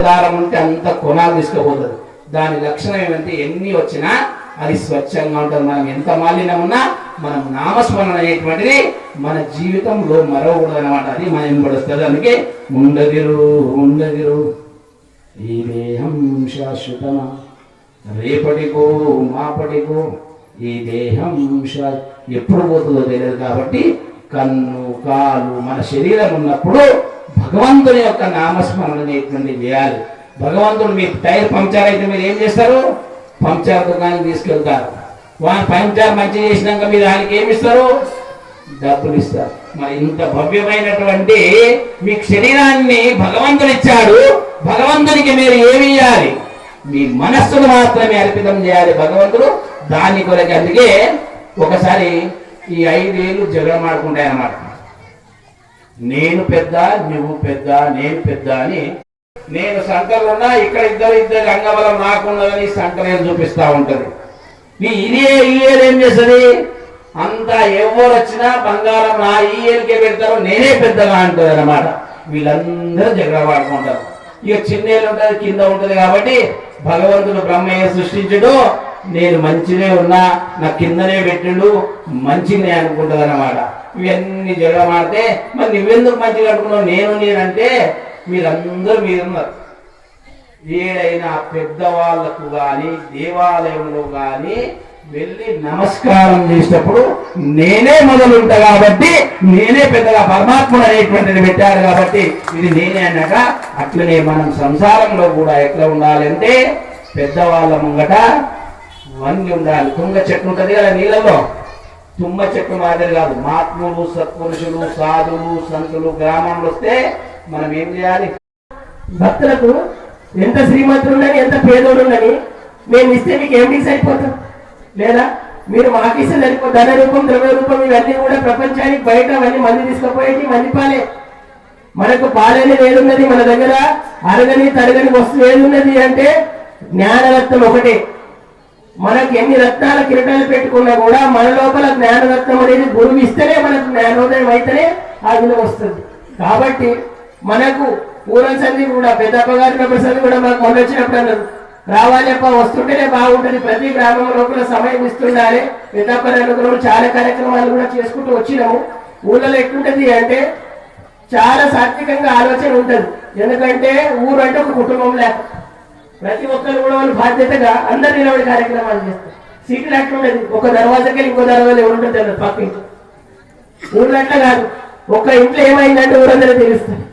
బంగారం ఉంటే అంత కొనాలు తీసుకుపోతుంది. దాని లక్షణం ఏమంటే ఎన్ని వచ్చినా అది స్వచ్ఛంగా ఉంటుంది. మనం ఎంత మాలిన్యం ఉన్నా మనం నామస్మరణ అనేటువంటిది మన జీవితంలో మరవకూడదు అనమాట. అది మనం ఎంబడుస్తుంది. అందుకే ఉండగిరు ఈ దేహం శాశ్వతమా, రేపటికో మాపటికో ఈ దేహం ఎప్పుడు పోతుందో తెలియదు. కాబట్టి కన్ను కాలు మన శరీరం ఉన్నప్పుడు భగవంతుని యొక్క నామస్మరణ అనేటువంటి చేయాలి. భగవంతుడు మీ టైర్ పంక్చర్ అయితే మీరు ఏం చేస్తారు? పంక్చర్ దుకాణానికి తీసుకెళ్తారు. వాని పంక్చర్ మంచి చేసినాక మీరు దానికి ఏమి ఇస్తారు? డబ్బులు ఇస్తారు. మరి ఇంత భవ్యమైనటువంటి మీ శరీరాన్ని భగవంతుడు ఇచ్చాడు. భగవంతునికి మీరు ఏమి ఇవ్వాలి? మీ మనస్సును మాత్రమే అర్పితం చేయాలి భగవంతుడు దాని కొరకు. అందుకే ఒకసారి ఈ 5 ఏళ్ళు జగడమాడుకుంటాయి అన్నమాట. నేను పెద్ద, నువ్వు పెద్ద, నేను పెద్ద అని. నేను సంకలు ఉన్నా ఇక్కడ ఇద్దరు అంగబలం నాకున్నదని సంకలు చూపిస్తా ఉంటది. ఈ ఏళ్ళు ఏం చేస్తుంది? అంతా ఎవరు వచ్చినా బంగారం నా ఈ ఏళ్ళకే పెడతారు, నేనే పెద్దగా అంటుంది అన్నమాట. వీళ్ళందరూ జగడమాడుకుంటారు. ఇక చిన్నేళ్ళు ఉంటుంది, కింద ఉంటుంది. కాబట్టి భగవంతుడు బ్రహ్మయ్య సృష్టించడు, నేను మంచినే ఉన్నా నా కిందనే పెట్టిండు మంచినే అనుకుంటుంది అన్నమాట. ఇవన్నీ జగడమాడితే మరి నువ్వెందుకు మంచిగా అనుకున్నావు? నేనంటే మీరందరూ మీరున్నారు. ఏడైనా పెద్దవాళ్లకు కానీ దేవాలయంలో కానీ వెళ్ళి నమస్కారం చేసేటప్పుడు నేనే మొదలుంటా కాబట్టి నేనే పెద్దగా పరమాత్ముడు అనేటువంటిది పెట్టాడు కాబట్టి ఇది నేనే అన్నాక. అట్లనే మనం సంసారంలో కూడా ఎట్లా ఉండాలి అంటే పెద్దవాళ్ళ ముంగట వంగి ఉండాలి. తుంగ చెట్టు ఉంటుంది కదా నీళ్ళలో, తుమ్మ చెట్టు మాదిరి కాదు. మహాత్ములు, సత్పురుషులు, సాధువులు, సంతులు గ్రామంలో వస్తే మనం ఏం చేయాలి? భక్తులకు ఎంత శ్రీమంతుడుండని ఎంత పేదోడుండని మేము ఇస్తే మీకు ఏమిటికి సరిపోతాం? లేదా మీరు మాకిస్తే సరిపో ధన రూపం, ద్రవ్య రూపం ఇవన్నీ కూడా ప్రపంచానికి బయట అవన్నీ మంది తీసుకుపోయేటి మంది పాలే. మనకు పాలనేది ఏదున్నది? మన దగ్గర అరగని తరగని వస్తువు ఏదున్నది అంటే జ్ఞానరత్నం ఒకటే. మనకు ఎన్ని రత్నాల కిరీటాలు పెట్టుకున్నా కూడా మన లోపల జ్ఞానరత్నం అనేది గురువు ఇస్తేనే మనకు జ్ఞానోదయం అయితేనే ఆ విలువ వస్తుంది. కాబట్టి మనకు పూర్వం సంధి కూడా పెద్దప్పగారి సంధి కూడా మనకు మొన్న వచ్చినప్పుడు అన్నారు, రావాలప్ప వస్తుంటేనే బాగుంటుంది, ప్రతి గ్రామం లోపల సమయం ఇస్తుండాలి. పెద్దప్ప అనుకున్నాము, చాలా కార్యక్రమాలు కూడా చేసుకుంటూ వచ్చినాము. ఊళ్ళలో ఎట్లుంటది అంటే చాలా సాత్వికంగా ఆలోచన ఉంటుంది. ఎందుకంటే ఊరు అంటే ఒక కుటుంబం లేక ప్రతి ఒక్కరు కూడా వాళ్ళు బాధ్యతగా అందరు నిలబడి కార్యక్రమాలు చేస్తారు. సిటీలు అట్లుండదు, ఒక దర్వాజకి ఇంకో దర్వాజా ఎవరుంటుంది పక్క ఇంట్లో. ఊళ్ళో అట్లా కాదు, ఒక ఇంట్లో ఏమైందంటే ఊరందరూ తెలుస్తుంది.